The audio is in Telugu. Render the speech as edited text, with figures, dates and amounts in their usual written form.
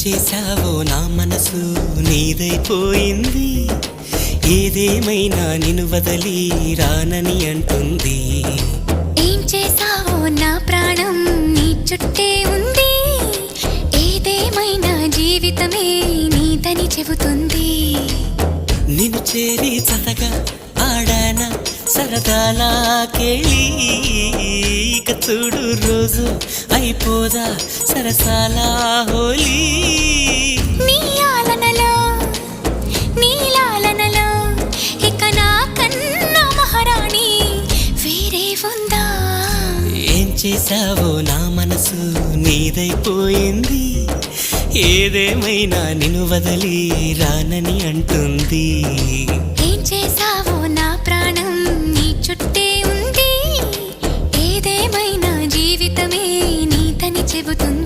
చేశావో నా మనసు నీదైపోయింది, ఏదేమైనా నిన్ను వదలి రానని అంటుంది. ఏం చేశావో నా ప్రాణం నీ చుట్టే ఉంది, ఏదేమైనా జీవితమే నీదని చెబుతుంది. నిన్ను చేరి చతగా ఆడాన సరదాలా కేళి, ఇక చూడు రోజు అయిపోదా సరసాలా హోలీ. నీ ఆలనలో నీ లాలనలో ఇక నా కన్నా మహారాణి వేరే ఉందా? ఏం చేశావో నా మనసు నీదైపోయింది, ఏదేమైనా నిన్ను వదలి రానని అంటుంది. ఏం చేశావో నా ప్రాణం నీ చుట్టే ఉంది, ఏదేమైనా జీవితమే నీదని చెబుతుంది.